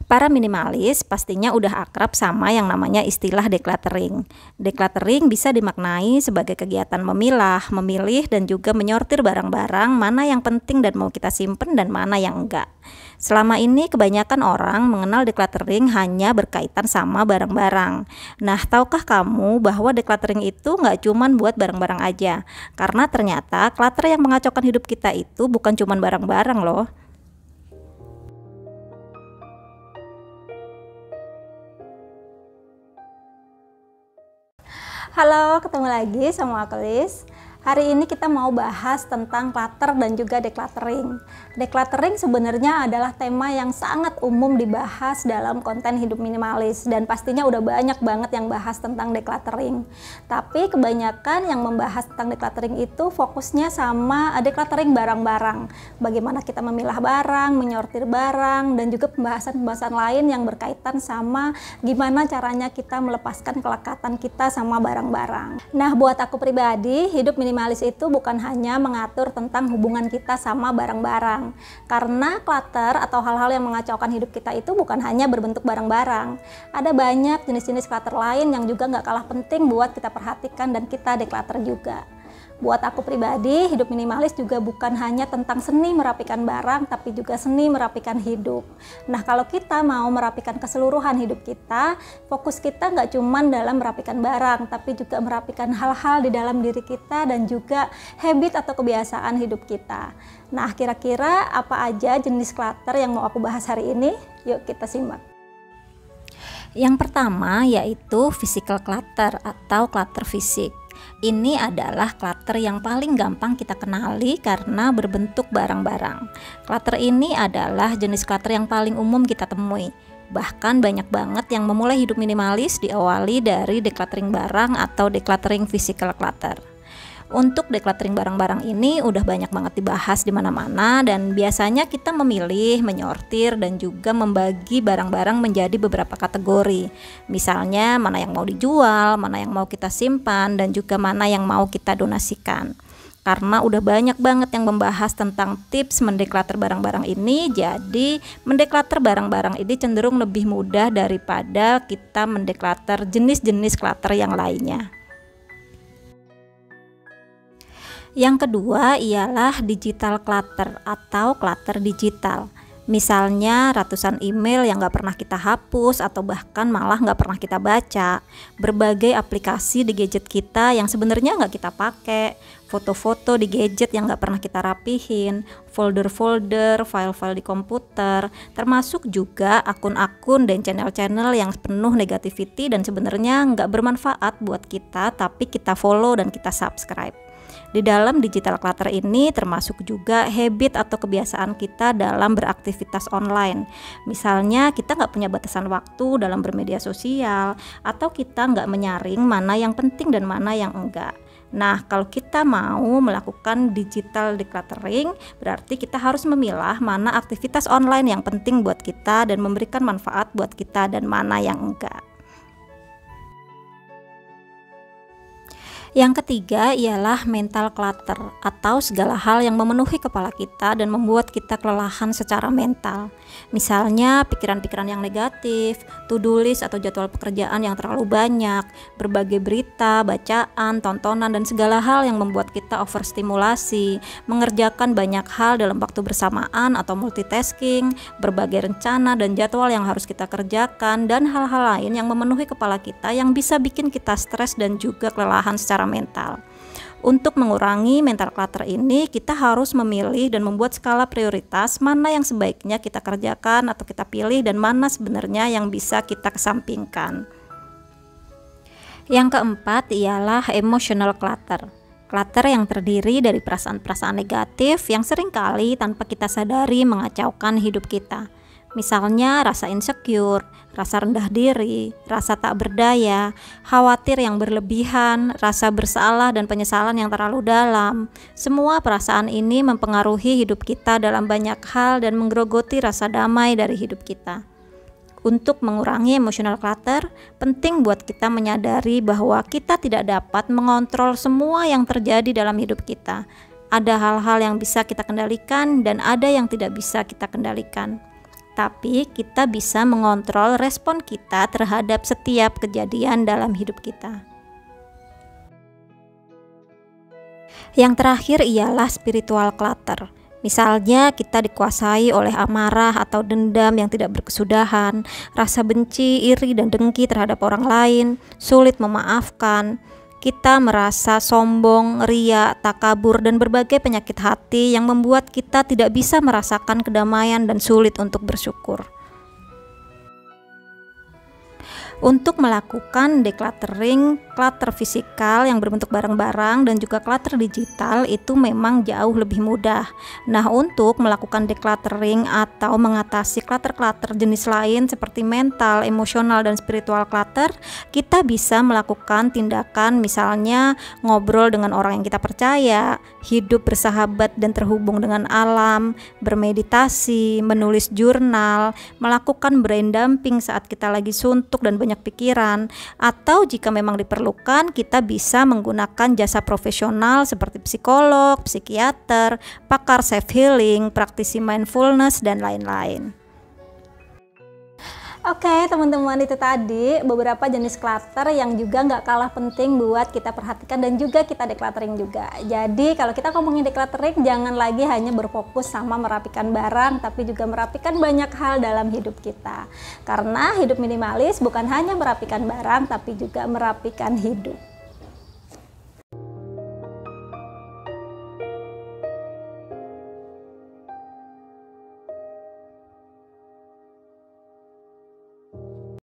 Para minimalis pastinya udah akrab sama yang namanya istilah decluttering. Decluttering bisa dimaknai sebagai kegiatan memilah, memilih, dan juga menyortir barang-barang mana yang penting dan mau kita simpen dan mana yang enggak. Selama ini kebanyakan orang mengenal decluttering hanya berkaitan sama barang-barang. Nah, tahukah kamu bahwa decluttering itu nggak cuman buat barang-barang aja? Karena ternyata clutter yang mengacaukan hidup kita itu bukan cuman barang-barang loh. Halo, ketemu lagi sama aku Liz. Hari ini kita mau bahas tentang clutter dan juga decluttering. Decluttering sebenarnya adalah tema yang sangat umum dibahas dalam konten hidup minimalis dan pastinya udah banyak banget yang bahas tentang decluttering. Tapi kebanyakan yang membahas tentang decluttering itu fokusnya sama decluttering barang-barang. Bagaimana kita memilah barang, menyortir barang, dan juga pembahasan-pembahasan lain yang berkaitan sama gimana caranya kita melepaskan kelekatan kita sama barang-barang. Nah, buat aku pribadi, hidup minimalis itu bukan hanya mengatur tentang hubungan kita sama barang-barang. Karena clutter atau hal-hal yang mengacaukan hidup kita itu bukan hanya berbentuk barang-barang. Ada banyak jenis-jenis clutter lain yang juga nggak kalah penting buat kita perhatikan dan kita declutter juga. Buat aku pribadi, hidup minimalis juga bukan hanya tentang seni merapikan barang, tapi juga seni merapikan hidup. Nah, kalau kita mau merapikan keseluruhan hidup kita, fokus kita nggak cuma dalam merapikan barang, tapi juga merapikan hal-hal di dalam diri kita dan juga habit atau kebiasaan hidup kita. Nah, kira-kira apa aja jenis clutter yang mau aku bahas hari ini? Yuk kita simak. Yang pertama yaitu physical clutter atau clutter fisik. Ini adalah clutter yang paling gampang kita kenali karena berbentuk barang-barang. Clutter ini adalah jenis clutter yang paling umum kita temui. Bahkan banyak banget yang memulai hidup minimalis diawali dari decluttering barang atau decluttering physical clutter. Untuk decluttering barang-barang ini udah banyak banget dibahas di mana-mana dan biasanya kita memilih, menyortir dan juga membagi barang-barang menjadi beberapa kategori. Misalnya mana yang mau dijual, mana yang mau kita simpan dan juga mana yang mau kita donasikan. Karena udah banyak banget yang membahas tentang tips mendeclutter barang-barang ini, jadi mendeclutter barang-barang ini cenderung lebih mudah daripada kita mendeclutter jenis-jenis clutter yang lainnya. Yang kedua ialah digital clutter atau clutter digital. Misalnya ratusan email yang gak pernah kita hapus atau bahkan malah gak pernah kita baca, berbagai aplikasi di gadget kita yang sebenarnya gak kita pakai, foto-foto di gadget yang gak pernah kita rapihin, folder-folder, file-file di komputer, termasuk juga akun-akun dan channel-channel yang penuh negativity dan sebenarnya gak bermanfaat buat kita tapi kita follow dan kita subscribe. Di dalam digital clutter ini termasuk juga habit atau kebiasaan kita dalam beraktivitas online. Misalnya kita nggak punya batasan waktu dalam bermedia sosial atau kita nggak menyaring mana yang penting dan mana yang enggak. Nah, kalau kita mau melakukan digital decluttering, berarti kita harus memilah mana aktivitas online yang penting buat kita dan memberikan manfaat buat kita dan mana yang enggak. Yang ketiga ialah mental clutter atau segala hal yang memenuhi kepala kita dan membuat kita kelelahan secara mental. Misalnya pikiran-pikiran yang negatif, to-do list atau jadwal pekerjaan yang terlalu banyak, berbagai berita, bacaan, tontonan dan segala hal yang membuat kita overstimulasi, mengerjakan banyak hal dalam waktu bersamaan atau multitasking, berbagai rencana dan jadwal yang harus kita kerjakan dan hal-hal lain yang memenuhi kepala kita yang bisa bikin kita stres dan juga kelelahan secara mental. Untuk mengurangi mental clutter ini, kita harus memilih dan membuat skala prioritas mana yang sebaiknya kita kerjakan atau kita pilih dan mana sebenarnya yang bisa kita kesampingkan. Yang keempat ialah emotional clutter. Clutter yang terdiri dari perasaan-perasaan negatif yang seringkali tanpa kita sadari mengacaukan hidup kita. Misalnya rasa insecure, rasa rendah diri, rasa tak berdaya, khawatir yang berlebihan, rasa bersalah dan penyesalan yang terlalu dalam. Semua perasaan ini mempengaruhi hidup kita dalam banyak hal dan menggerogoti rasa damai dari hidup kita. Untuk mengurangi emotional clutter, penting buat kita menyadari bahwa kita tidak dapat mengontrol semua yang terjadi dalam hidup kita. Ada hal-hal yang bisa kita kendalikan dan ada yang tidak bisa kita kendalikan. tapi kita bisa mengontrol respon kita terhadap setiap kejadian dalam hidup kita. Yang terakhir ialah spiritual clutter. Misalnya kita dikuasai oleh amarah atau dendam yang tidak berkesudahan, rasa benci, iri, dan dengki terhadap orang lain, sulit memaafkan. Kita merasa sombong, ria, takabur, dan berbagai penyakit hati yang membuat kita tidak bisa merasakan kedamaian dan sulit untuk bersyukur. Untuk melakukan decluttering, clutter fisikal yang berbentuk barang-barang dan juga clutter digital itu memang jauh lebih mudah. Nah, untuk melakukan decluttering atau mengatasi clutter-clutter jenis lain seperti mental, emosional, dan spiritual clutter, kita bisa melakukan tindakan misalnya ngobrol dengan orang yang kita percaya, hidup bersahabat dan terhubung dengan alam, bermeditasi, menulis jurnal, melakukan brain dumping saat kita lagi suntuk dan banyak pikiran, atau jika memang diperlukan kita bisa menggunakan jasa profesional seperti psikolog, psikiater, pakar self healing, praktisi mindfulness, dan lain-lain. Oke teman-teman, itu tadi beberapa jenis clutter yang juga nggak kalah penting buat kita perhatikan dan juga kita decluttering juga. Jadi kalau kita ngomongin decluttering, jangan lagi hanya berfokus sama merapikan barang, tapi juga merapikan banyak hal dalam hidup kita. Karena hidup minimalis bukan hanya merapikan barang, tapi juga merapikan hidup.